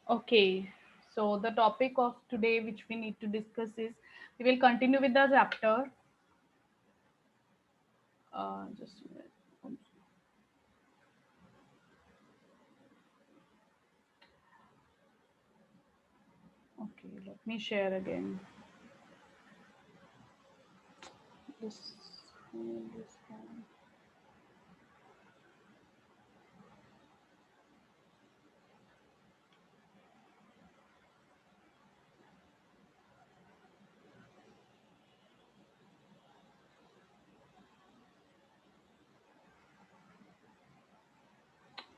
Okay, so the topic of today, which we need to discuss, is we will continue with the chapter. Just a minute. Okay, let me share again. This, this one.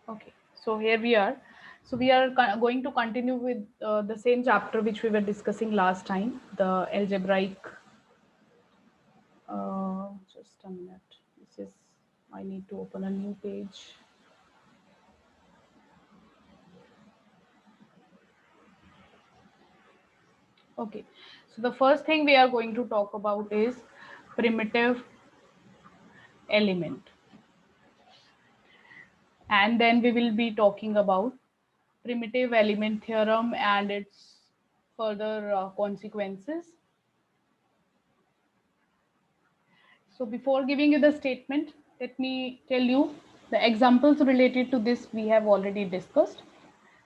Okay, so here we are. So we are going to continue with the same chapter which we were discussing last time, the algebraic. Just a minute. This is. I need to open a new page. Okay, so the first thing we are going to talk about is primitive element, and then we will be talking about primitive element theorem and its further consequences. So before giving you the statement, let me tell you the examples related to this we have already discussed.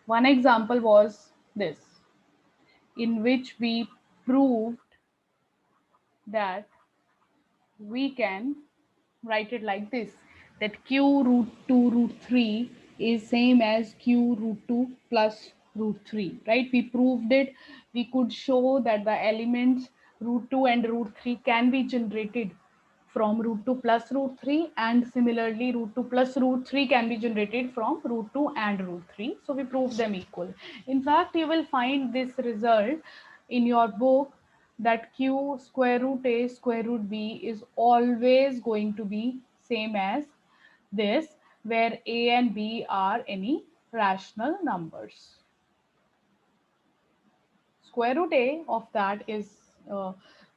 One example was this, in which we proved that we can write it like this, that q root 2 root 3 is same as q root 2 plus root 3, right? We proved it. We could show that the elements root 2 and root 3 can be generated from root 2 plus root 3, and similarly root 2 plus root 3 can be generated from root 2 and root 3. So we proved them equal. In fact, you will find this result in your book, that q square root a square root b is always going to be same as this, where a and b are any rational numbers. Square root a of that is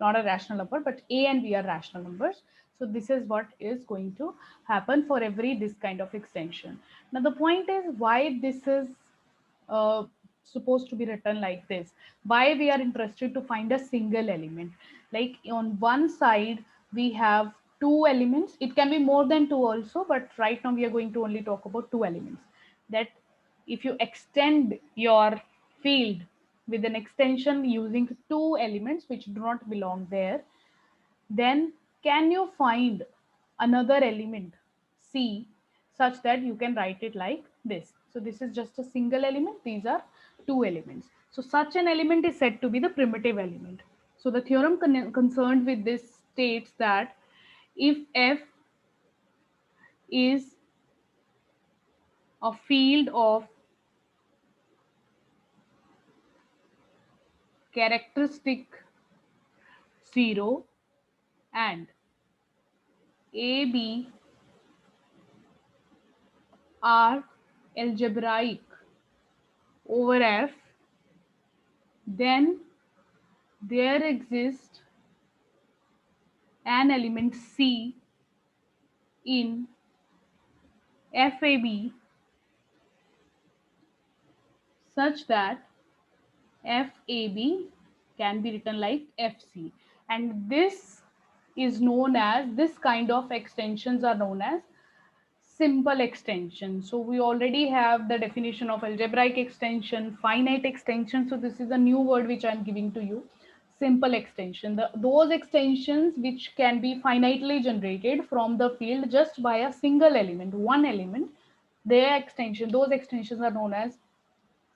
not a rational number, but a and b are rational numbers. So this is what is going to happen for every this kind of extension. Now the point is why this is uh, supposed to be written like this. Why we are interested to find a single element. Like on one side we have two elements. It can be more than two also, but right now we are going to only talk about two elements. That if you extend your field with an extension using two elements which do not belong there, then can you find another element C such that you can write it like this? So this is just a single element. These are two elements. So such an element is said to be the primitive element. So the theorem concerned with this states that if F is a field of characteristic 0 and AB are algebraic over F, then there exists an element C in FAB such that FAB can be written like FC. And this kind of extensions are known as simple extension. So we already have the definition of algebraic extension, finite extension. So this is a new word which I'm giving to you. Simple extension. Those extensions which can be finitely generated from the field just by a single element, one element, those extensions are known as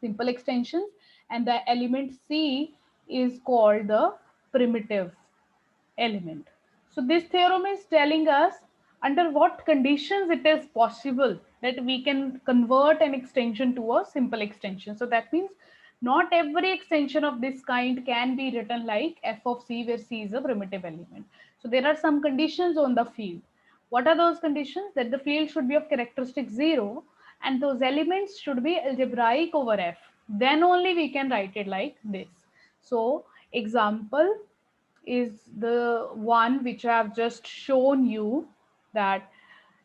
simple extensions, and the element C is called the primitive element. So this theorem is telling us under what conditions it is possible that we can convert an extension to a simple extension. So that means not every extension of this kind can be written like f of C, where C is a primitive element. So there are some conditions on the field. What are those conditions? That the field should be of characteristic 0 and those elements should be algebraic over F. Then only we can write it like this. So example is the one which I have just shown you, that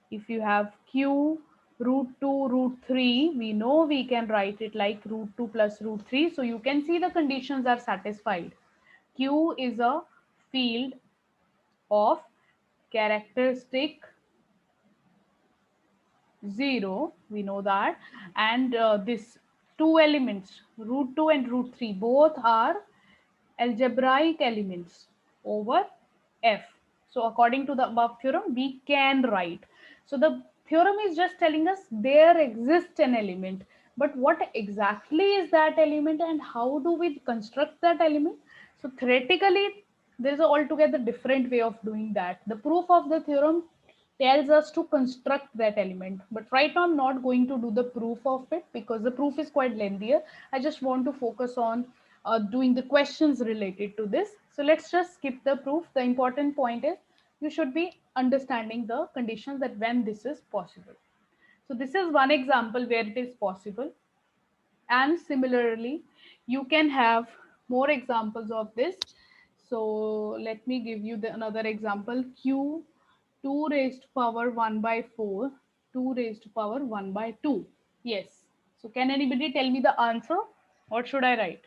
if you have q root 2, root 3, we know we can write it like root 2 plus root 3. So you can see the conditions are satisfied. Q is a field of characteristic 0, we know that, and this two elements, root 2 and root 3, both are algebraic elements over F. So according to the above theorem, we can write. So the theorem is just telling us there exists an element, but what exactly is that element and how do we construct that element? So theoretically, there is a altogether different way of doing that. The proof of the theorem tells us to construct that element, but right now I'm not going to do the proof of it because the proof is quite lengthier. I just want to focus on doing the questions related to this. So let's just skip the proof. The important point is you should be understanding the conditions that when this is possible. So this is one example where it is possible, and similarly you can have more examples of this. So let me give you another example. Q 2 raised to power 1 by 4, 2 raised to power 1 by 2. Yes. So can anybody tell me the answer? What should I write?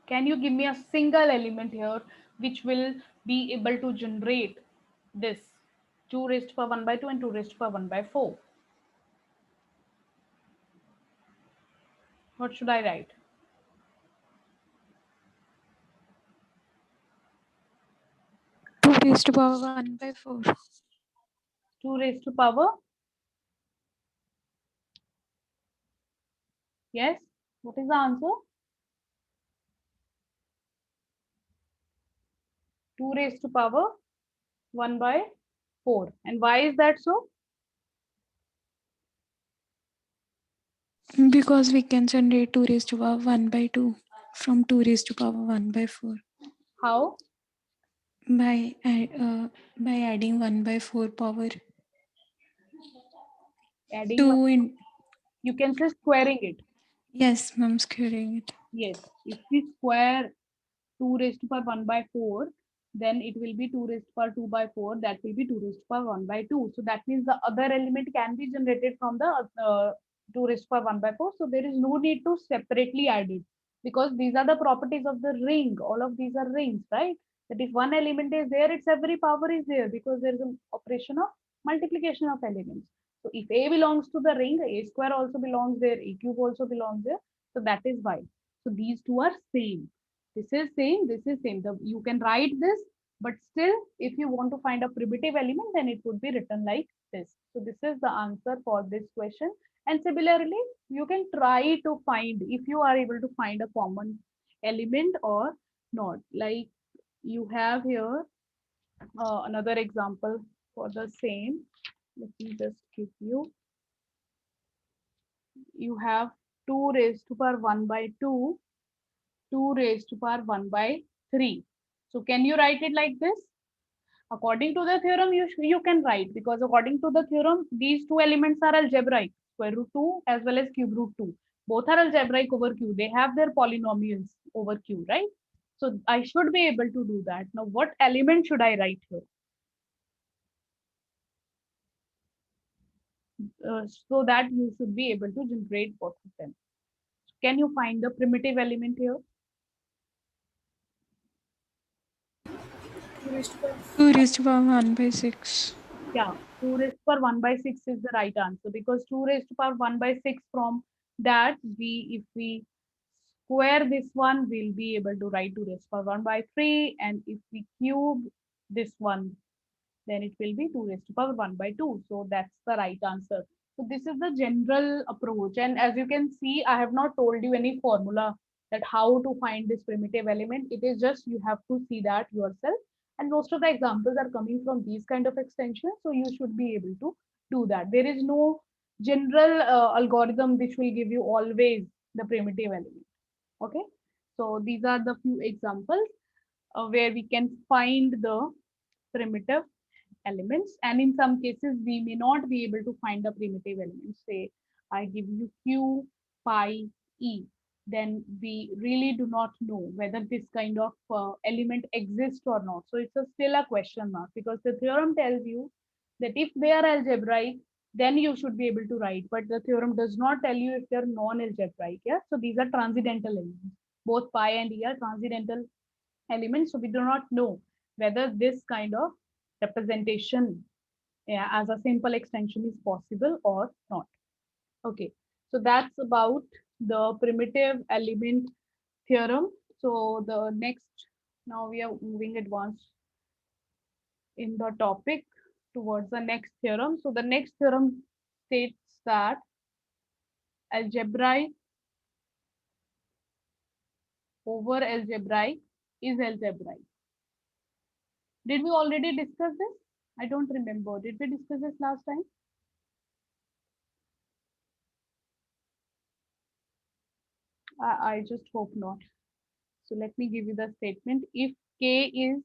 Can you give me a single element here which will be able to generate this 2 raised to power 1 by 2 and 2 raised to power 1 by 4? What should I write? 2 raised to power 1 by 4. 2 raised to power? Yes. What is the answer? 2 raised to power 1 by 4. And why is that so? Because we can generate 2 raised to power 1 by 2 from 2 raised to power 1 by 4 How? by by adding 1 by 4 power Adding 1. 2 in. You can say squaring it. Yes, I'm squaring it. Yes. If we square 2 raised to power 1 by 4, then it will be 2 raised to power 2 by 4. That will be 2 raised to power 1 by 2. So that means the other element can be generated from the 2 raised to power 1 by 4. So there is no need to separately add it because these are the properties of the ring. All of these are rings, right? That if one element is there, its every power is there because there is an operation of multiplication of elements. So if A belongs to the ring, A square also belongs there, A cube also belongs there. So that is why. So these two are same. This is same, this is same. You can write this, but still, if you want to find a primitive element, then it would be written like this. So this is the answer for this question. And similarly, you can try to find if you are able to find a common element or not. Like you have here another example for the same. Let me just give you. You have 2 raised to power 1 by 2, 2 raised to power 1 by 3. So can you write it like this? According to the theorem, you can write because according to the theorem, these two elements are algebraic, square root 2 as well as cube root 2. Both are algebraic over Q. They have their polynomials over Q, right? So I should be able to do that. Now, what element should I write here? So that you should be able to generate both of them. Can you find the primitive element here? 2 raised to power 1 by 6. Yeah, 2 raised to power 1 by 6 is the right answer because 2 raised to power 1 by 6 from that if we square this one, we'll be able to write 2 raised to power 1 by 3. And if we cube this one, then it will be 2 raised to power 1 by 2. So that's the right answer. So this is the general approach. And as you can see, I have not told you any formula that how to find this primitive element. It is just you have to see that yourself. And most of the examples are coming from these kind of extensions. So you should be able to do that. There is no general algorithm which will give you always the primitive element. Okay. So these are the few examples where we can find the primitive elements, and in some cases we may not be able to find the primitive elements. Say I give you q pi e. then we really do not know whether this kind of element exists or not. So it's still a question mark, because the theorem tells you that if they are algebraic, then you should be able to write. But the theorem does not tell you if they're non-algebraic. Yeah. So these are transcendental elements. Both pi and e are transcendental elements. So we do not know whether this kind of representation, yeah, as a simple extension is possible or not. Okay, so that's about the primitive element theorem. So the next, now we are moving advanced in the topic towards the next theorem. So the next theorem states that algebraic over algebraic is algebraic. Did we already discuss this? I don't remember. Did we discuss this last time? I just hope not. So let me give you the statement. If K is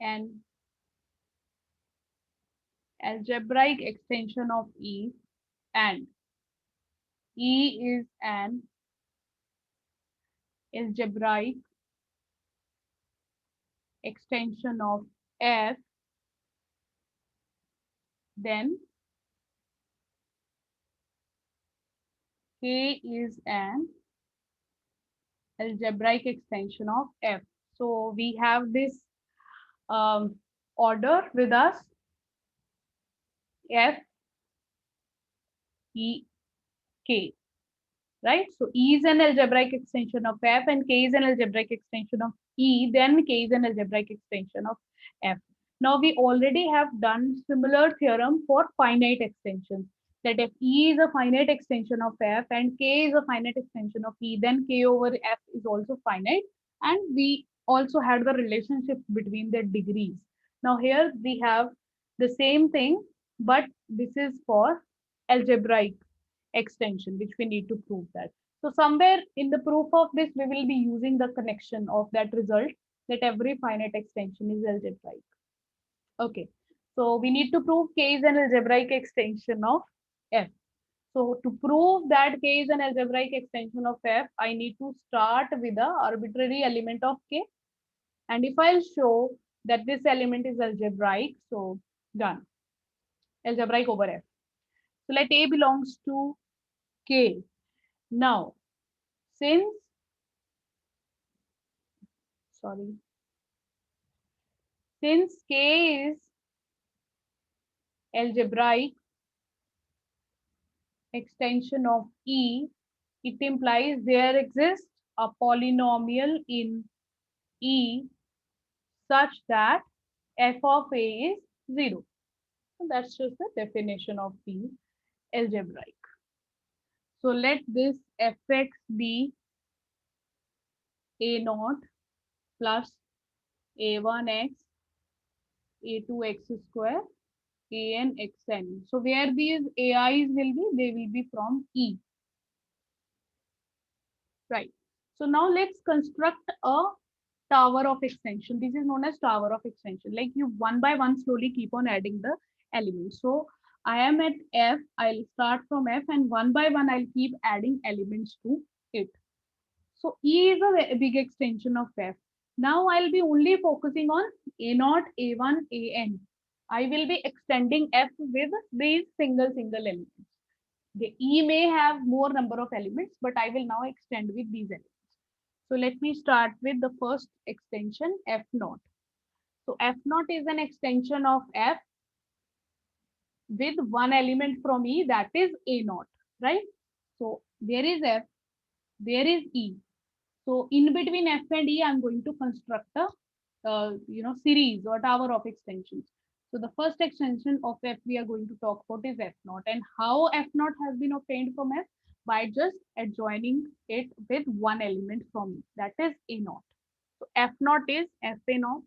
an algebraic extension of E and E is an algebraic extension of F, then K is an algebraic extension of F. So we have this order with us: F, E, K, right? So E is an algebraic extension of F and K is an algebraic extension of E, then K is an algebraic extension of F. Now we already have done similar theorem for finite extensions, that if E is a finite extension of F and K is a finite extension of E, then K over F is also finite, and we also had the relationship between their degrees. Now here we have the same thing, but this is for algebraic extension, which we need to prove that. So somewhere in the proof of this, we will be using the connection of that result, that every finite extension is algebraic. Okay, so we need to prove K is an algebraic extension of F. So to prove that K is an algebraic extension of F, I need to start with the arbitrary element of K. And if I'll show that this element is algebraic, so done. Algebraic over F. So let A belongs to K. Now, since, sorry, since K is algebraic extension of E, it implies there exists a polynomial in E such that f of A is 0. So that's just the definition of the algebraic. So let this fx be a0 plus a1x, a2x square, an xn. So where these ai's will be, they will be from E. Right. So now let's construct a tower of extension. This is known as tower of extension. Like you one by one slowly keep on adding the elements. So I am at F, I'll start from F and one by one I'll keep adding elements to it. So E is a big extension of F. Now I'll be only focusing on A0, A1, AN. I will be extending F with these single elements. The E may have more number of elements, but I will now extend with these elements. So let me start with the first extension, F0. So F0 is an extension of F with one element from E, that is A0, right? So there is F, there is E. So in between F and E, I'm going to construct a series or tower of extensions. So the first extension of F we are going to talk about is F0, and how F0 has been obtained from F, by just adjoining it with one element from E, that is A0. So F0 is FA0.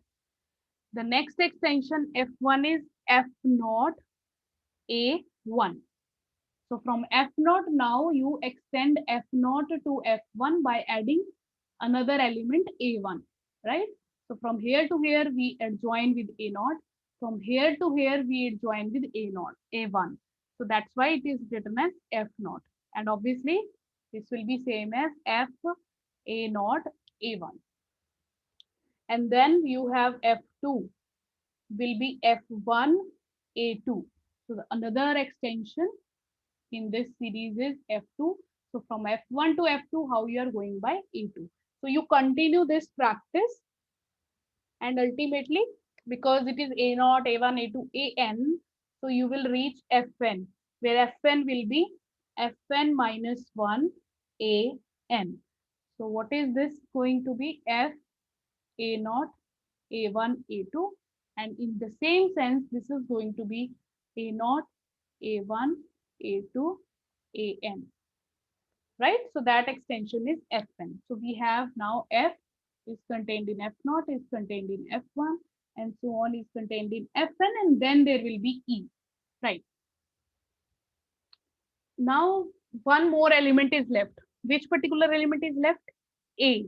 The next extension F1 is F0 A1. So from F0 now you extend F0 to F1 by adding another element A1, right? So from here to here we adjoin with A0. From here to here we adjoin with A0, A1. So that's why it is written as F0. And obviously, this will be same as f a naught a1. And then you have f2 will be f1 a2. So another extension in this series is f2. So from f1 to f2, how you are going by a2. So you continue this practice, and ultimately, because it is a naught, a1, a2, an, so you will reach fn, where fn will be fn minus 1 an. So what is this going to be? F a naught, a1, a2, and in the same sense, this is going to be a naught, a1, a2, an, right? So that extension is fn. So we have now f is contained in f naught, is contained in f1, and so on is contained in fn, and then there will be e, right? Now one more element is left. Which particular element is left? A.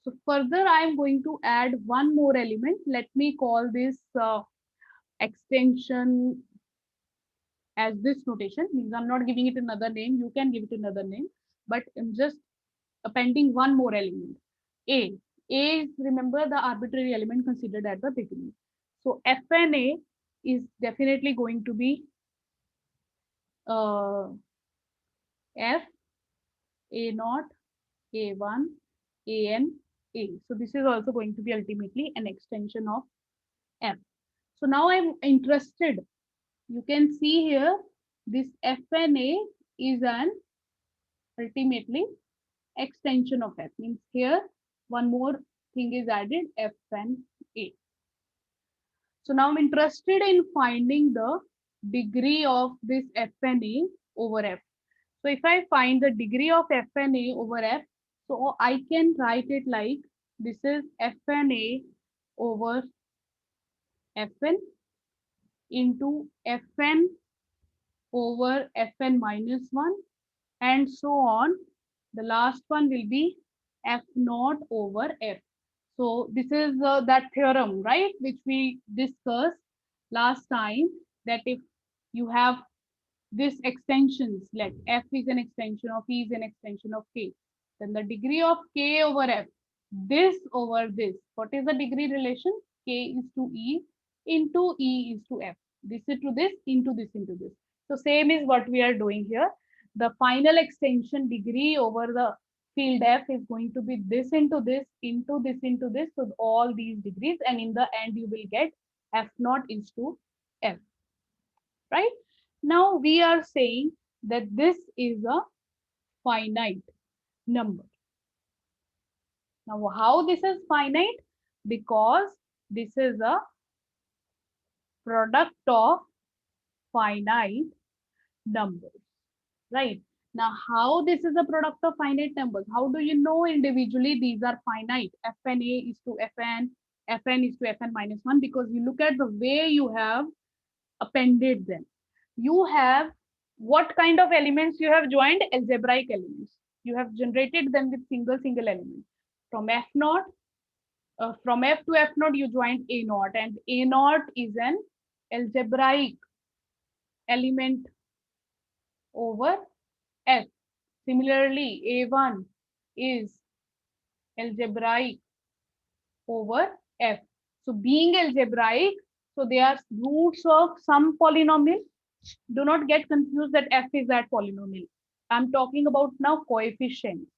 So further, I am going to add one more element. Let me call this extension as this notation. Means I'm not giving it another name. You can give it another name, but I'm just appending one more element. A. A is, remember, the arbitrary element considered at the beginning. So Fna is definitely going to be F A naught A1 An A. So this is also going to be ultimately an extension of F. So now I'm interested. You can see here this Fna is an ultimately extension of F. Means here one more thing is added, Fna. So now I'm interested in finding the degree of this Fna over F. So if I find the degree of Fna over F, so I can write it like this is Fna over Fn into Fn over Fn minus 1, and so on. The last one will be F naught over F. So this is that theorem, right, which we discussed last time, that if you have this extensions, like F is an extension of E is an extension of K, then the degree of K over F, this over this, what is the degree relation? K is to E into E is to F. This is to this into this into this. So same is what we are doing here. The final extension degree over the field F is going to be this into this into this into this. So all these degrees, and in the end you will get F naught is to F, right? Now we are saying that this is a finite number. Now how this is finite? Because this is a product of finite numbers, right? Now how this is a product of finite numbers? How do you know individually these are finite? Fna is to Fn, Fn is to Fn minus 1, because you look at the way you have appended them. You have what kind of elements you have joined? Algebraic elements. You have generated them with single element. From F naught, from F to F naught, you joined A naught, and A naught is an algebraic element over F. Similarly, A1 is algebraic over F. So being algebraic, so they are roots of some polynomial. Do not get confused that F is that polynomial. I'm talking about now coefficients.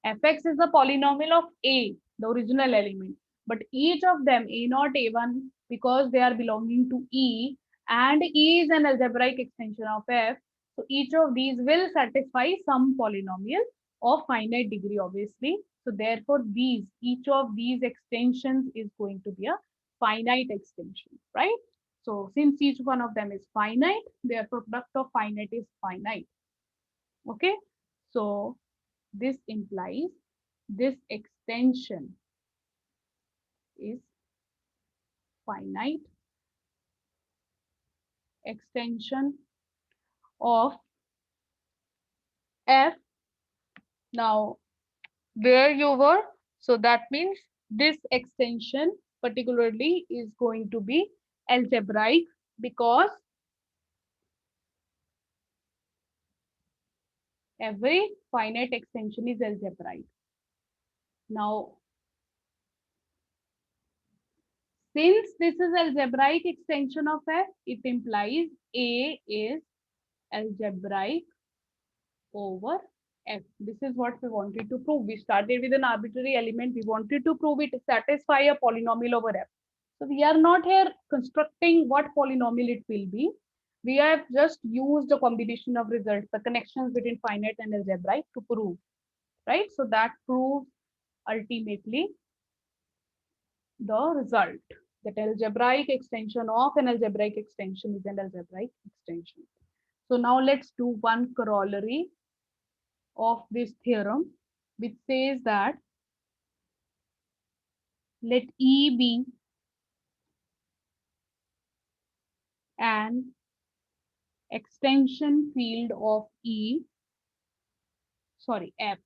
Fx is the polynomial of A, the original element. But each of them, A naught, A1, because they are belonging to E, and E is an algebraic extension of F, so each of these will satisfy some polynomial of finite degree, obviously. So therefore, each of these extensions is going to be a finite extension, right? So since each one of them is finite, their product of finite is finite. Okay, so this implies this extension is finite extension of F. Now, where you were, so that means this extension particularly is going to be algebraic, because every finite extension is algebraic. Now, since this is algebraic extension of F, it implies A is algebraic over F. This is what we wanted to prove. We started with an arbitrary element. We wanted to prove it satisfy a polynomial over F. So we are not here constructing what polynomial it will be. We have just used a combination of results, the connections between finite and algebraic to prove, right? So that proves ultimately the result that algebraic extension of an algebraic extension is an algebraic extension. So now let's do one corollary of this theorem, which says that let E be an extension field of E, sorry, F,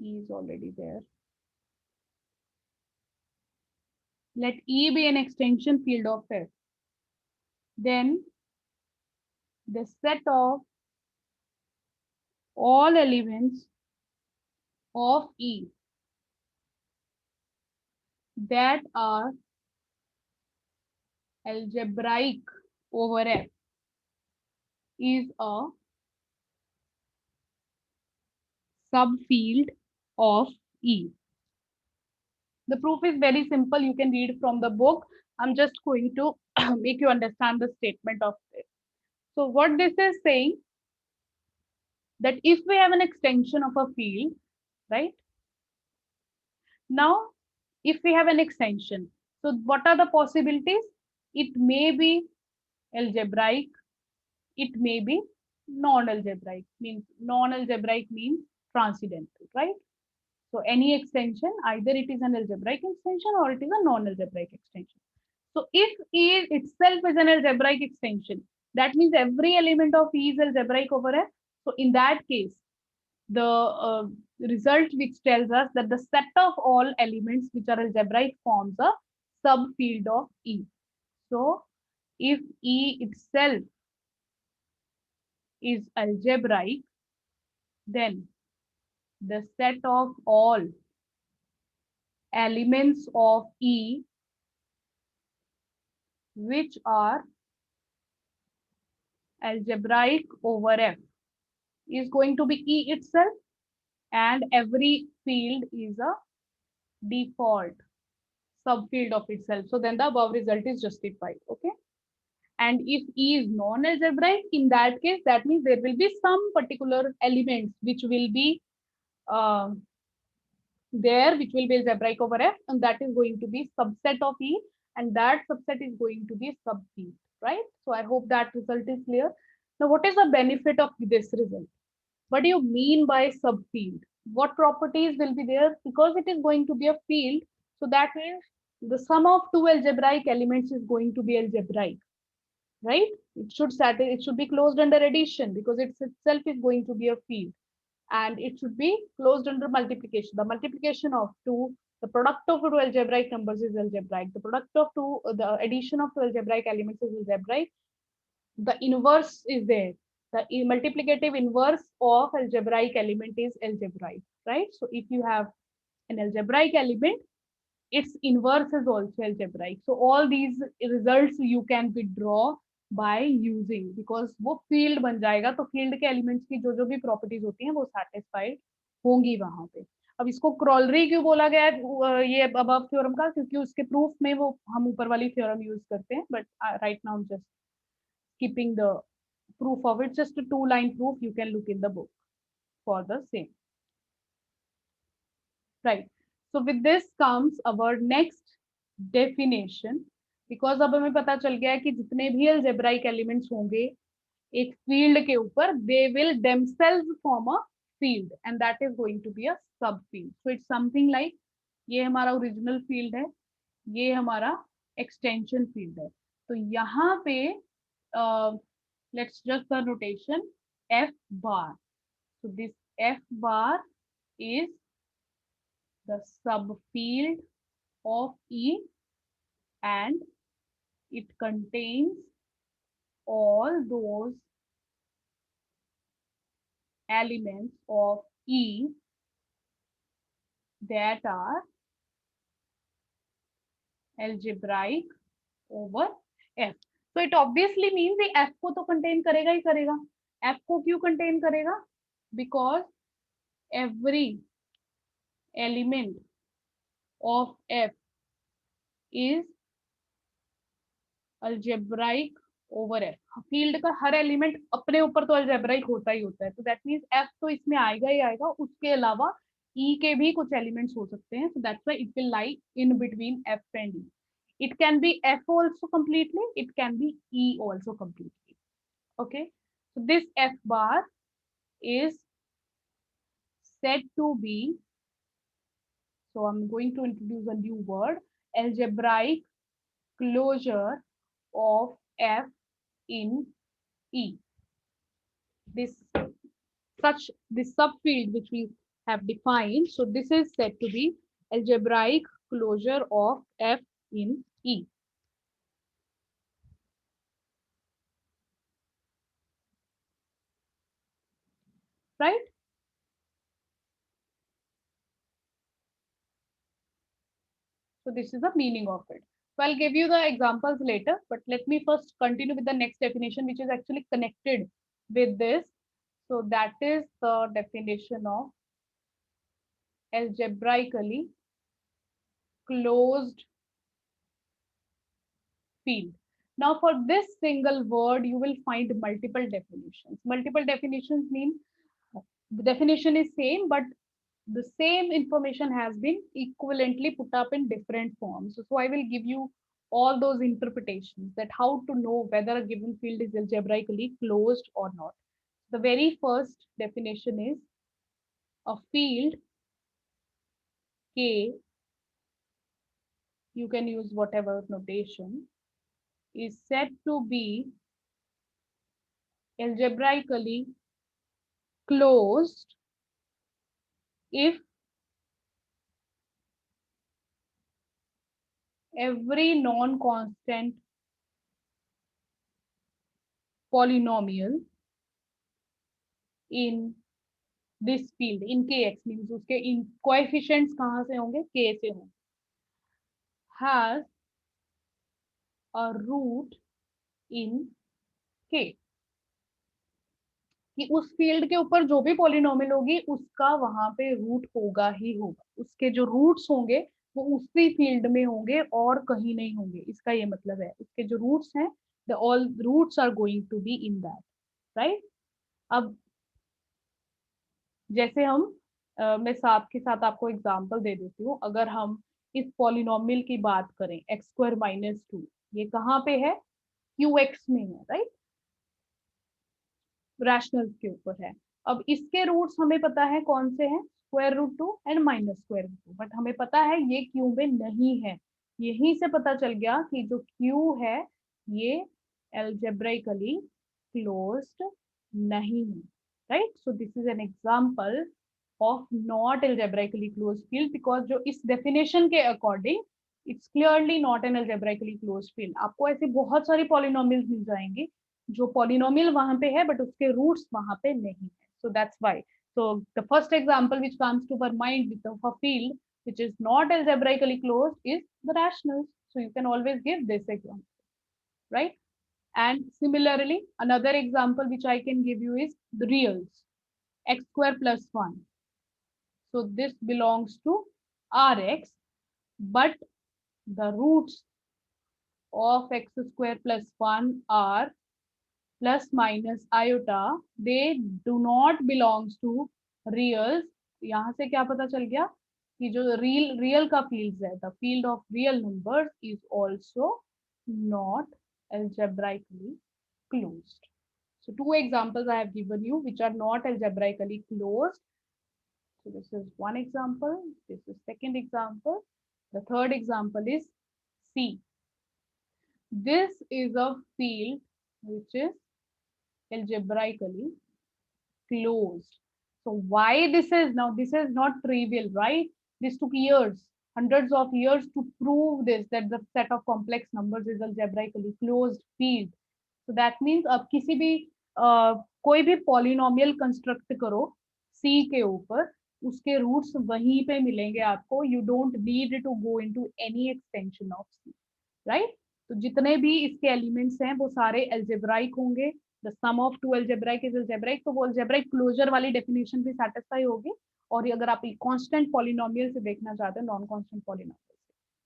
E is already there. Let E be an extension field of F. Then the set of all elements of E that are algebraic over F is a subfield of E. The proof is very simple. You can read from the book. I'm just going to make you understand the statement of it. So what this is saying, that if we have an extension of a field, right? Now, if we have an extension, so what are the possibilities? It may be algebraic, it may be non-algebraic. Non-algebraic means transcendental, right? So any extension, either it is an algebraic extension or it is a non-algebraic extension. So if E itself is an algebraic extension, that means every element of E is algebraic over F. So in that case, the result which tells us that the set of all elements which are algebraic forms a subfield of E. So if E itself is algebraic, then the set of all elements of E which are algebraic over F is going to be E itself, and every field is a default subfield of itself. So then the above result is justified. Okay. And if E is non-algebraic, in that case, that means there will be some particular elements which will be uh, there, which will be algebraic over F, and that is going to be subset of E, and that subset is going to be subfield, right? So I hope that result is clear. Now, what is the benefit of this result? What do you mean by subfield? What properties will be there? Because it is going to be a field, so that means the sum of two algebraic elements is going to be algebraic, right? It should be closed under addition because it itself is going to be a field, and it should be closed under multiplication. The multiplication of two, the product of two algebraic numbers is algebraic. The product of two, the addition of two algebraic elements is algebraic. The inverse is there. The multiplicative inverse of algebraic element is algebraic, right? So if you have an algebraic element, its inverse is also algebraic. So all these results you can withdraw by using, because वो field बन जाएगा, तो field के elements की जो भी properties होती हैं वो satisfied होंगी वहां पे. अब इसको corollary क्यों बोला गया है ये above theorem का, क्योंकि उसके proof में वो हम ऊपर वाली theorem use करते हैं, but right now I'm just skipping the proof of it. Just a 2-line proof, you can look in the book for the same, right? So with this comes our next definition, because अब हमें पता चल गया है कि जितने भी algebraic elements होंगे एक field के ऊपर, they will themselves form a field, and that is going to be a subfield. So it's something like ये हमारा original field है, ये हमारा extension field है. तो यहाँ पे let's just the notation F bar. So this F bar is the subfield of E, and it contains all those elements of E that are algebraic over F. So it obviously means ये F को तो contain करेगा ही करेगा. F को क्यों contain करेगा? Because every element of F is algebraic over F. Field का हर element अपने ऊपर तो algebraic होता ही होता है, तो दैट मीन्स F तो इसमें आएगा ही आएगा, उसके अलावा E के भी कुछ एलिमेंट्स हो सकते हैं, so that's why it will lie in between F and E. It can be F also completely, it can be E also completely. Okay, so this F bar is said to be, so I'm going to introduce a new word, algebraic closure of F in E. This subfield which we have defined, so this is said to be algebraic closure of F in E. Right? So this is the meaning of it. So I'll give you the examples later, but let me first continue with the next definition, which is actually connected with this. So that is the definition of algebraically closed field. Now for this single word, you will find multiple definitions. Multiple definitions mean the definition is same, but the same information has been equivalently put up in different forms. So I will give you all those interpretations that how to know whether a given field is algebraically closed or not. The very first definition is a field K, you can use whatever notation, is said to be algebraically closed if every non-constant polynomial in this field in kx means उसके in coefficients कहाँ से होंगे, k से होंगे, has a root in k, कि उस field के ऊपर जो भी पॉलिनोमियल होगी उसका वहां पे रूट होगा ही होगा, उसके जो रूट्स होंगे वो उसी फील्ड में होंगे और कहीं नहीं होंगे, इसका ये मतलब है उसके जो रूट्स हैं the all roots are going to be in that. Right? अब जैसे हम मैं साथ के साथ आपको एग्जांपल दे देती हूँ. अगर हम इस पॉलिनोमियल की बात करें एक्स स्क्वायर माइनस 2, ये कहाँ पे है, क्यू एक्स में है. राइट? रैशनल के ऊपर है. अब इसके रूट्स हमें पता है कौन से हैं, square root 2 and minus square root 2, but हमें पता है ये क्यू में नहीं है. यहीं से पता चल गया कि जो क्यू है ये algebraically closed नहीं है. Right? So this is an example of not algebraically closed field, because जो इस definition के according it's clearly not an algebraically closed field. आपको ऐसे बहुत सारी polynomials मिल जाएंगे जो polynomial वहां पे है but उसके roots वहां पे नहीं है. So that's why. So the first example which comes to our mind with a field which is not algebraically closed is the rationals. So you can always give this example, right? And similarly, another example which I can give you is the reals, x square plus 1. So this belongs to Rx, but the roots of x square plus 1 are plus minus iota. They do not belongs to reals. यहाँ से क्या पता चल गया कि जो real का fields है, the field of real numbers is also not algebraically closed. So two examples I have given you which are not algebraically closed. So this is one example, this is second example, the third example is C. This is a field which is algebraically closed. So why this is, now this is not trivial, right? This took years, hundreds of years to prove this, that the set of complex numbers is algebraically closed field. So that means अब किसी भी कोई भी polynomial construct करो सी के ऊपर, उसके roots वहीं पे मिलेंगे आपको. You don't need to go into any extension of C, right. तो जितने भी इसके एलिमेंट्स हैं वो सारे एल्जेब्राइक होंगे. The sum of two algebraic is algebraic. तो वो एल्जेब्राइक क्लोजर वाली डेफिनेशन भी सेटिस्फाई होगी. और अगर आप कांस्टेंट पॉलिनोमियल से देखना चाहते हैं, non constant polynomial,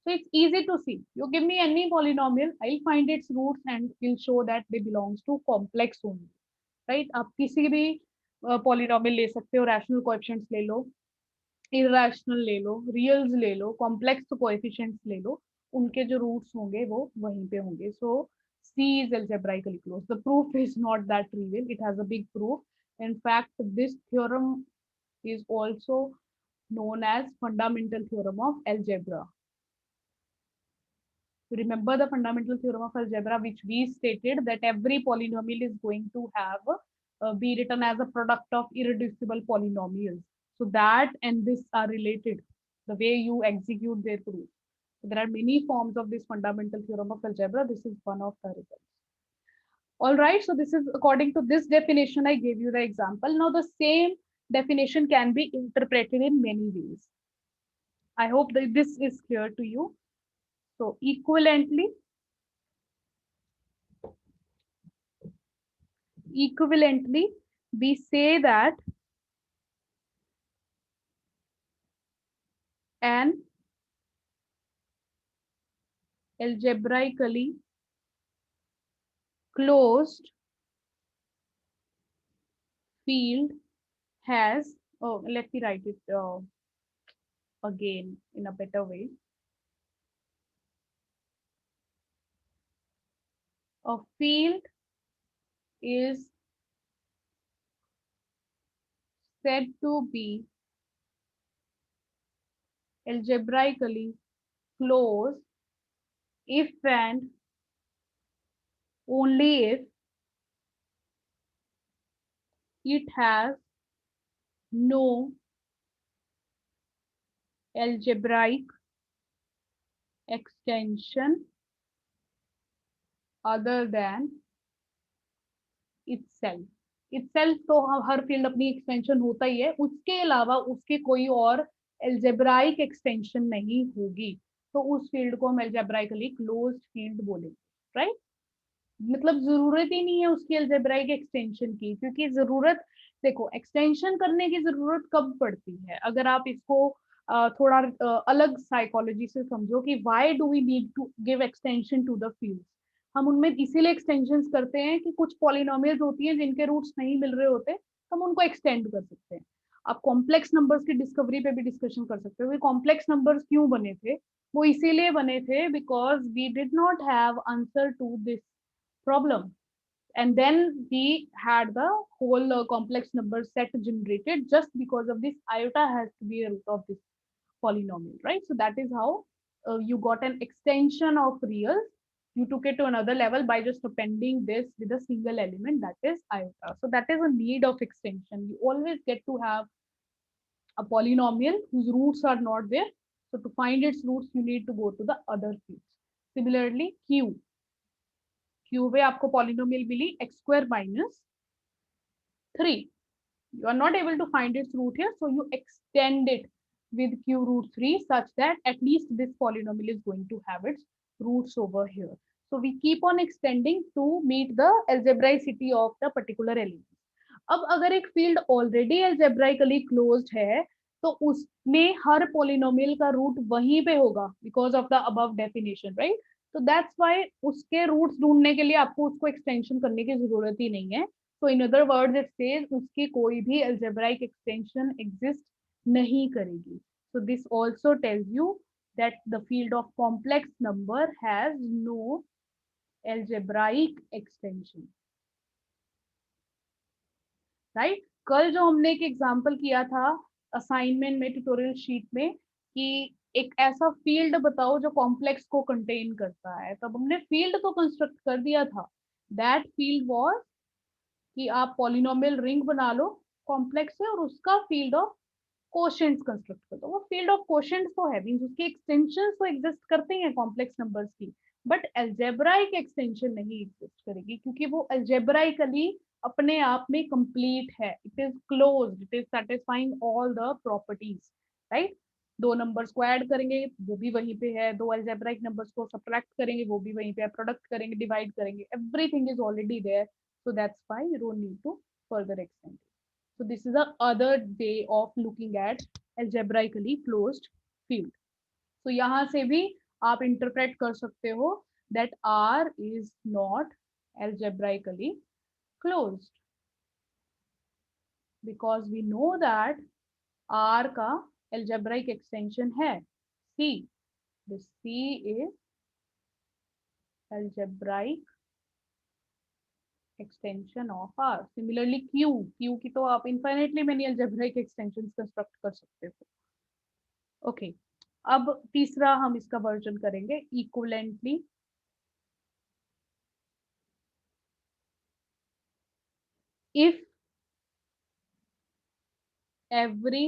so it's easy to see. You give me any polynomial, I'll find its roots and will show that they belongs to complex only, right. आप किसी भी पॉलिनोमियल ले सकते हो, रैशनल कोएफिशिएंट्स ले लो, इरैशनल ले लो, रियल्स ले लो, complex coefficients ले लो, उनके जो रूट्स होंगे वो वहीं पे होंगे. सो C is algebraically closed. The proof is not that trivial. It has a big proof. In fact, this theorem is also known as fundamental theorem of algebra. Remember the fundamental theorem of algebra, which we stated that every polynomial is going to have be written as a product of irreducible polynomials. So that and this are related, the way you execute their proof. So there are many forms of this fundamental theorem of algebra. This is one of the results. All right, so this is according to this definition. I gave you the example. Now the same definition can be interpreted in many ways. I hope that this is clear to you. So equivalently, we say that an algebraically closed field has, oh, let me write it again in a better way. A field is said to be algebraically closed if and only if it has no algebraic extension other than itself. Itself तो हर field अपनी extension होता ही है, उसके अलावा उसके कोई और algebraic extension नहीं होगी, तो उस फील्ड को हम एल्जेब्राइकली क्लोज्ड फील्ड बोलेंगे, राइट. मतलब जरूरत ही नहीं है उसकी एल्जेब्राइक एक्सटेंशन की, क्योंकि जरूरत, देखो एक्सटेंशन करने की जरूरत कब पड़ती है, अगर आप इसको थोड़ा अलग साइकोलॉजी से समझो कि why do we need to give extension to the field. हम उनमें इसीलिए एक्सटेंशन करते हैं कि कुछ पॉलिनोमियल्स होती हैं जिनके रूट्स नहीं मिल रहे होते, हम उनको एक्सटेंड कर सकते हैं. आप कॉम्प्लेक्स नंबर्स की डिस्कवरी पे भी डिस्कशन कर सकते हो. कॉम्प्लेक्स नंबर्स क्यों बने थे, वो इसीलिए बने थे because we did not have answer to this problem, and then we had the whole complex number set generated just because of this iota has to be a root of this polynomial, right. So that is how you got an extension of reals. You took it to another level by just appending this with a single element, that is iota. So that is a need of extension. You always get to have a polynomial whose roots are not there. So to find its roots, you need to go to the other fields. Similarly, Q में आपको polynomial milli x² - 3. You are not able to find its root here, so you extend it with Q root 3 such that at least this polynomial is going to have its roots over here. So we keep on extending to meet the algebraicity of the particular element. अब अगर एक field already algebraically closed है, तो उसमें हर polynomial का root वहीं पे होगा because of the above definition, right. तो दैट्स व्हाई उसके रूट्स ढूंढने के लिए आपको उसको एक्सटेंशन करने की जरूरत ही नहीं है. So in other words it says उसकी कोई भी algebraic एक्सटेंशन एग्जिस्ट नहीं करेगी. So this also tells you that the field of complex number has no algebraic extension, right. कल जो हमने एक एग्जांपल किया था असाइनमेंट में, ट्यूटोरियल शीट में, कि एक ऐसा फील्ड बताओ जो कॉम्प्लेक्स को कंटेन करता है, तब हमने फील्ड तो कंस्ट्रक्ट कर दिया था. दैट फील्ड वाज कि आप पॉलिनोमियल रिंग बना लो कॉम्प्लेक्स से और उसका फील्ड ऑफ कोशेंट्स कंस्ट्रक्ट कर दो. वो फील्ड ऑफ कोशेंट्स तो है, मींस उसकी एक्सटेंशंस तो एग्जिस्ट करते हैं कॉम्प्लेक्स नंबर्स की, बट अलजेब्राइक एक्सटेंशन नहीं एग्जिस्ट करेगी क्योंकि वो अलजेब्राइकली अपने आप में कंप्लीट है, it is closed, it is satisfying all the properties, right. दो नंबर्स को ऐड करेंगे वो भी वहीं पे है, दो अलजेब्राइक नंबर्स को सब्ट्रैक्ट करेंगे वो भी वहीं पे है, प्रोडक्ट करेंगे, डिवाइड करेंगे, everything is already there, so that's why you don't need to further extend. So this is the other way of looking at algebraically closed field. So यहाँ से भी आप interpret कर सकते हो that R is not algebraically closed because we know that R का algebraic extension है C. The C is algebraic extension of R. Similarly Q की तो आप infinitely many algebraic extensions construct कर सकते हो. Okay. अब तीसरा हम इसका वर्जन करेंगे equivalently. If every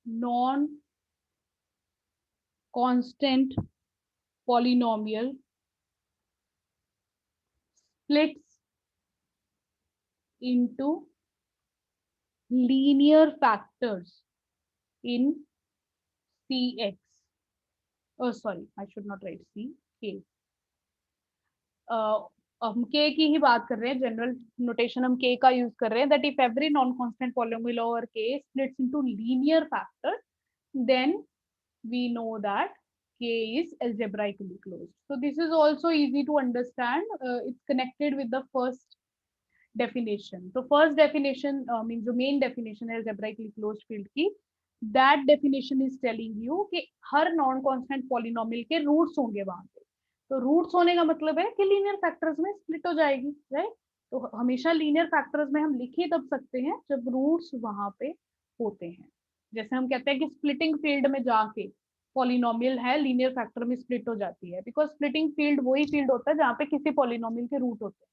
non constant polynomial splits into linear factors in Cx. Oh, sorry, I should not write C, K. हम K की ही बात कर रहे हैं, जनरल नोटेशन हम K का यूज कर रहे हैं, that if every non-constant polynomial over K splits into linear factors, then we know that K is algebraically closed. So this is also easy to understand. It's connected with the first definition. So first definition means the main definition है algebraically closed field की. That definition is telling you कि हर non-constant polynomial के roots होंगे वहां पे. तो roots होने का मतलब है कि linear factors में split हो जाएगी, right? तो हमेशा linear factors में हम लिख ही तब सकते हैं जब roots वहां पे होते हैं. जैसे हम कहते हैं कि splitting field में जाके पॉलिनोमियल है लीनियर फैक्टर में स्प्लिट हो जाती है, बिकॉज स्प्लिटिंग फील्ड वही फील्ड होता है जहाँ पे किसी पॉलिनोमियल के रूट होते हैं.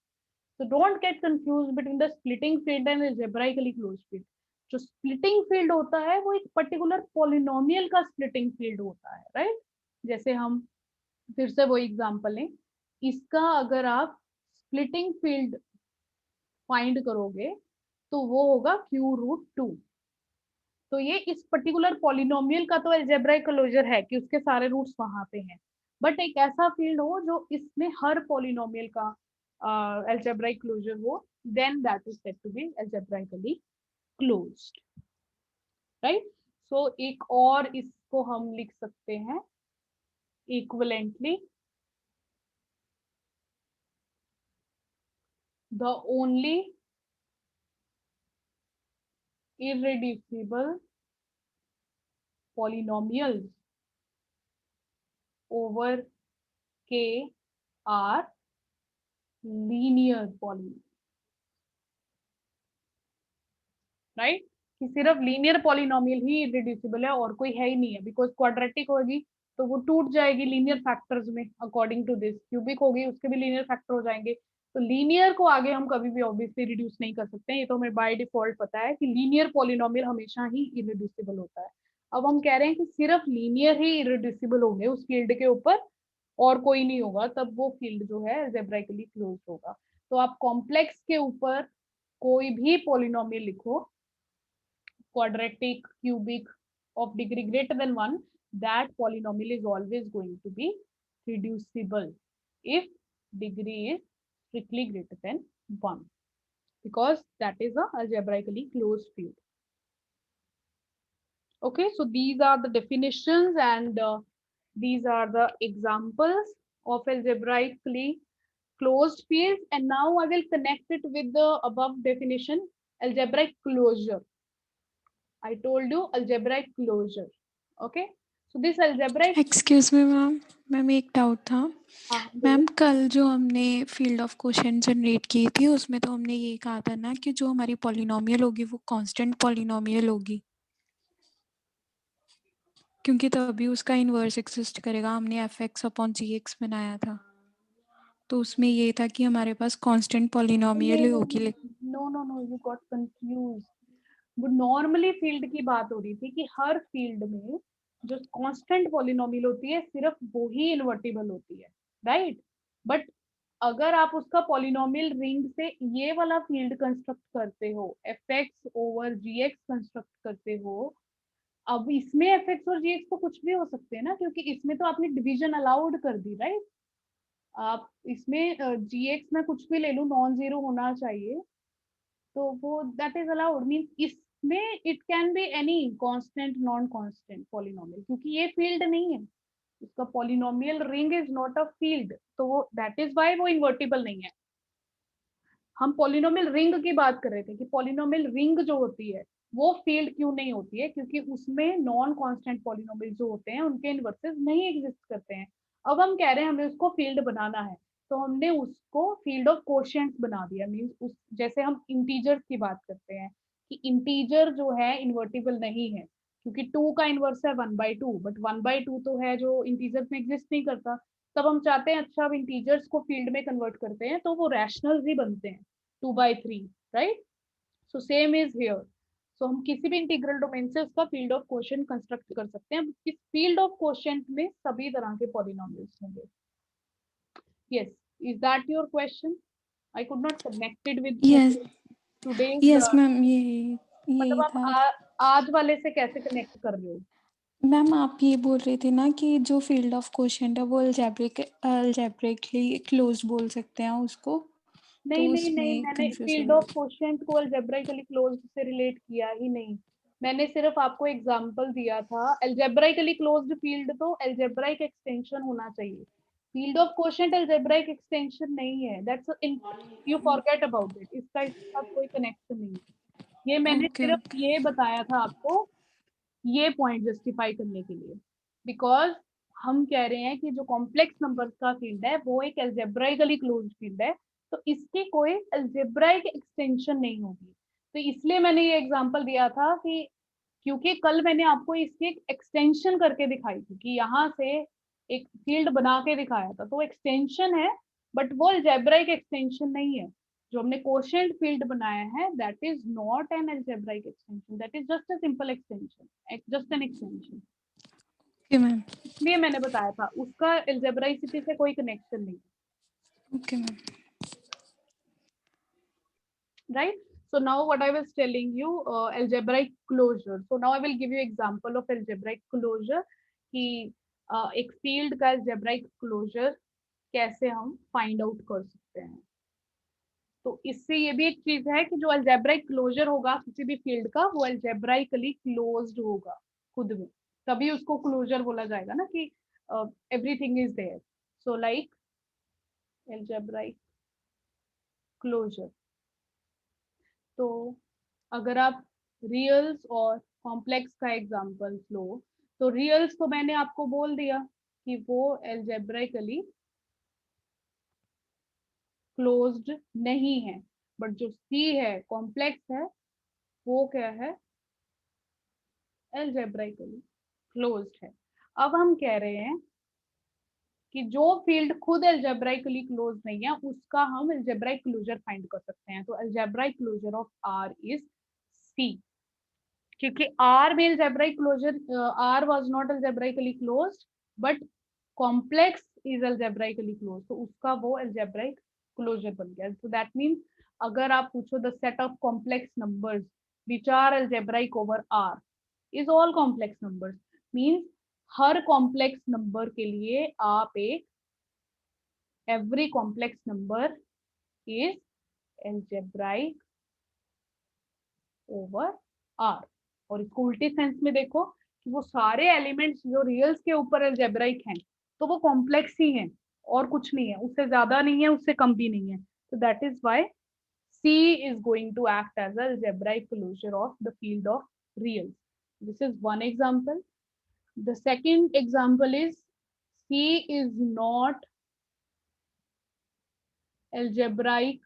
So don't get confused between the splitting field and algebraically closed field. जो splitting field होता है वो एक particular polynomial का splitting field होता है, right? जैसे हम फिर से वो एग्जांपल लें, इसका अगर आप splitting field फाइंड करोगे तो वो होगा q√2. तो ये इस पर्टिकुलर पॉलिनोमियल का तो अलजेब्राइक क्लोजर है कि उसके सारे रूट्स वहां पे हैं, बट एक ऐसा फील्ड हो जो इसमें हर पॉलिनोमियल का algebraic closure हो, then that is said to be algebraically closed, right? So एक और इसको हम लिख सकते हैं equivalently the only irreducible polynomials over K are linear polynomials, right? कि सिर्फ लीनियर पॉलिनोमियल ही इरेड्यूसिबल है और कोई है ही नहीं है, बिकॉज क्वाड्रेटिक होगी तो वो टूट जाएगी लीनियर फैक्टर्स में अकॉर्डिंग टू दिस, क्यूबिक होगी उसके भी लीनियर फैक्टर हो जाएंगे. तो लीनियर को आगे हम कभी भी ऑब्वियसली रिड्यूस नहीं कर सकते हैं, ये तो हमें बाय डिफॉल्ट पता है कि लीनियर पॉलिनोमियल हमेशा ही इरेड्यूसिबल होता है. अब हम कह रहे हैं कि सिर्फ लीनियर ही इरेड्यूसिबल होंगे उस फील्ड के ऊपर और कोई नहीं होगा, तब वो फील्ड जो है अलजेब्राइकली क्लोज होगा. तो आप कॉम्प्लेक्स के ऊपर कोई भी पॉलिनोमियल लिखो, quadratic, cubic of degree greater than 1, that polynomial is always going to be reducible if degree is strictly greater than 1, because that is a algebraically closed field. Okay, so these are the definitions and these are the examples of algebraically closed fields, and now I will connect it with the above definition, algebraic closure. I told you algebraic closure. Okay, so this algebraic. Excuse me ma'am, ma'am एक doubt था. हाँ, ma'am कल जो हमने field of question generate की थी उसमें तो हमने ये कहा था ना कि जो हमारी पॉलिनोमियल होगी वो कांस्टेंट पॉलिनोमियल होगी, क्योंकि तभी उसका इनवर्स एग्जिस्ट करेगा. हमने f(x)/gx बनाया था तो उसमें ये था कि हमारे पास कांस्टेंट पॉलिनोमियल ही होगी. No no no, you got confuse. वो नॉर्मली फील्ड की बात हो रही थी कि हर फील्ड में जो कांस्टेंट पॉलिनोमियल होती है सिर्फ वो ही इन्वर्टिबल होती है, राइट? बट अगर आप उसका पॉलिनोमियल रिंग से ये वाला फील्ड कंस्ट्रक्ट करते हो, fx ओवर gx कंस्ट्रक्ट करते हो, अब इसमें fx और gx तो कुछ भी हो सकते हैं ना, क्योंकि इसमें तो आपने डिवीजन अलाउड कर दी, राइट। आप इसमें gx में कुछ भी ले लो, नॉन जीरो होना चाहिए, तो वो दैट इज अलाउड। मींस इसमें it can be any constant non constant polynomial, क्योंकि ये फील्ड नहीं है, उसका polynomial ring is not a field, तो वो दैट इज वाई वो इन्वर्टिबल नहीं है। हम पॉलिनोमियल रिंग की बात कर रहे थे कि पॉलिनोमियल रिंग जो होती है वो फील्ड क्यों नहीं होती है, क्योंकि उसमें नॉन कांस्टेंट पॉलिनोमियल जो होते हैं उनके इन्वर्सेस नहीं एग्जिस्ट करते हैं। अब हम कह रहे हैं हमें उसको फील्ड बनाना है, तो हमने उसको फील्ड ऑफ कोशेंट्स बना दिया। मींस उस जैसे हम इंटीजर्स की बात करते हैं कि इंटीजर जो है इन्वर्टिबल नहीं है, क्योंकि 2 का इन्वर्स है 1/2, बट 1/2 तो है जो इंटीजर्स में एग्जिस्ट नहीं करता। तब हम चाहते हैं अच्छा अब इंटीजर्स को फील्ड में कन्वर्ट करते हैं तो वो रैशनल्स ही बनते हैं, 2/3, right? So same is here. So हम किसी भी इंटीग्रल डोमेन से उसका फील्ड ऑफ क्वोशिएंट कंस्ट्रक्ट कर सकते हैं। इस फील्ड ऑफ क्वोशिएंट में सभी तरह के पॉलिनोमियल्स होंगे। Yes, is that your question? I could not connect it with yes today's yes ma'am, यही मतलब यही आप था। आज वाले से कैसे कनेक्ट कर रहे हो? मैम आप ये बोल रहे थे ना कि जो फील्ड ऑफ क्वोशिएंट है वो अलजेब्रिकली क्लोज्ड बोल सकते हैं उसको, तो नहीं नहीं नहीं, उसमें मैंने कंफ्यूज हो फील्ड गई ऑफ थी। क्वोशिएंट को अलजेब्राइकली क्लोज्ड से रिलेट किया ही नहीं। मैंने सिर्फ आपको एग्जांपल दिया था। अलजेब्राइकली क्लोज्ड फील्ड तो अलजेब्राइक एक्सटेंशन होना चाहिए। Field of quotient algebraic extension नहीं है, that's you forget about it, इसका इसके साथ कोई कनेक्शन नहीं है। ये मैंने ओके सिर्फ ये बताया था आपको, ये पॉइंट जस्टिफाई करने के लिए, बिकॉज हम कह रहे हैं कि जो कॉम्प्लेक्स नंबर्स का फील्ड है वो एक अलजेब्राइकली क्लोज्ड फील्ड है, तो इसकी कोई अलजेब्राइक एक्सटेंशन नहीं होगी। तो इसलिए मैंने ये एग्जांपल दिया था कि क्योंकि कल मैंने आपको इसकी एक एक्सटेंशन करके दिखाई थी कि यहाँ से एक फील्ड बना के दिखाया था, तो एक्सटेंशन है, बट वो अलजेब्राइक एक्सटेंशन नहीं है। जो हमने कोशेंट फील्ड बनाया है that is not an algebraic extension, that is just a simple extension, just an extension. Okay ma'am. इसलिए मैंने बताया था उसका अलजेब्राइसिटी से कोई कनेक्शन नहीं, okay ma'am. right? So now what I was telling you, algebraic closure. So now I will give you example of algebraic closure कि एक फील्ड का algebraic closure कैसे हम फाइंड आउट कर सकते हैं। तो इससे ये भी एक चीज है कि जो algebraic closure होगा किसी भी फील्ड का वो algebraically closed होगा खुद में, तभी उसको क्लोजर बोला जाएगा ना कि everything is there. So like algebraic closure। तो अगर आप रियल्स और कॉम्प्लेक्स का एग्जांपल लो, तो रियल्स तो मैंने आपको बोल दिया कि वो एल्जेब्राइकली क्लोज्ड नहीं है, बट जो सी है कॉम्प्लेक्स है वो क्या है, एल्जेब्राइकली क्लोज्ड है। अब हम कह रहे हैं कि जो फील्ड खुद एल्जेब्राइकली क्लोज नहीं है उसका हम एल्जेब्राइक क्लोजर फाइंड कर सकते हैं। तो algebraic closure of R is C, क्योंकि R में algebraic closure, R was not algebraically closed, but complex is algebraically closed, तो उसका वो algebraic closure बन गया। So that means अगर आप पूछो the set of complex numbers which are algebraic over R is all complex numbers, means her complex number के लिए आप एक every complex number is algebraic over R। और इसको उल्टे सेंस में देखो कि वो सारे एलिमेंट्स जो रियल्स के ऊपर अलजेब्राइक हैं तो वो कॉम्प्लेक्स ही हैं और कुछ नहीं है, उससे ज्यादा नहीं है उससे कम भी नहीं है। तो that is why C is going to act as a algebraic closure of the field of reals. This is one example. The second example is C is not algebraic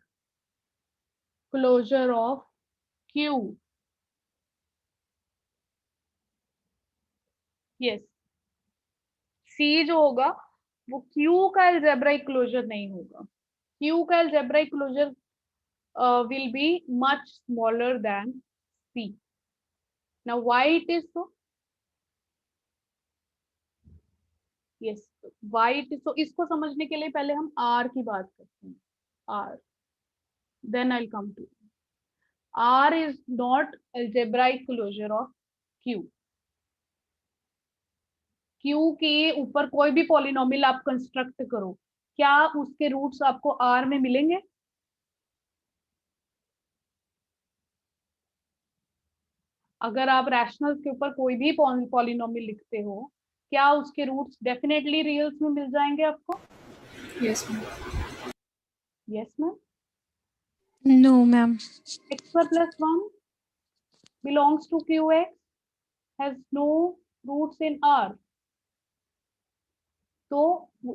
closure of Q. Yes, C जो होगा वो Q का algebraic closure नहीं होगा। Q का algebraic closure will be much smaller than C. Now why it is so? Yes, white. तो इसको समझने के लिए पहले हम आर की बात करते हैं। R, then I will come to R is not algebraic closure of Q. Q के ऊपर कोई भी पॉलिनोमियल आप कंस्ट्रक्ट करो, क्या उसके रूट्स आपको आर में मिलेंगे? अगर आप रैशनल्स के ऊपर कोई भी पॉलिनोमियल लिखते हो, क्या उसके रूट्स डेफिनेटली रियल्स में मिल जाएंगे आपको? Yes ma'am. Yes ma'am. No ma'am. x square plus 1 belongs to qx has no roots in r, तो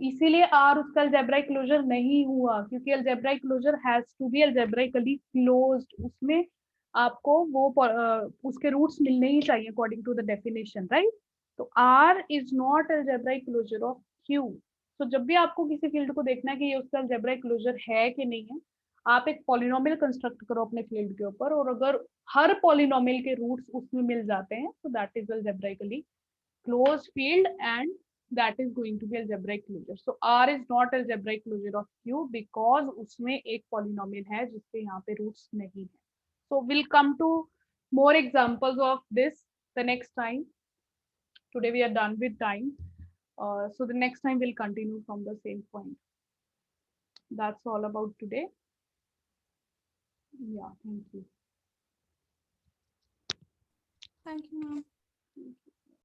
इसीलिए r उसका अलजेब्राइक क्लोजर नहीं हुआ, क्योंकि algebraic closure has to be algebraically closed. उसमें आपको वो उसके रूट्स मिलने ही चाहिए according to the definition, right? तो r is not algebraic closure of q। तो जब भी आपको किसी फील्ड को देखना है कि ये उसका अलजेब्राइक क्लोजर है कि नहीं है, आप एक पॉलिनोमियल कंस्ट्रक्ट करो अपने फील्ड के ऊपर, और अगर हर पॉलिनोमियल के रूट्स उसमें मिल जाते हैं तो that is algebraically closed field, and that is going to be algebraic closure. So R is not algebraic closure of Q because उसमें एक polynomial है जिसके यहाँ पे roots नहीं है. So we'll come to more examples of this the next time. Today we are done with time. So the next time we'll continue from the same point. That's all about today. Yeah, thank you. Thank you ma'am.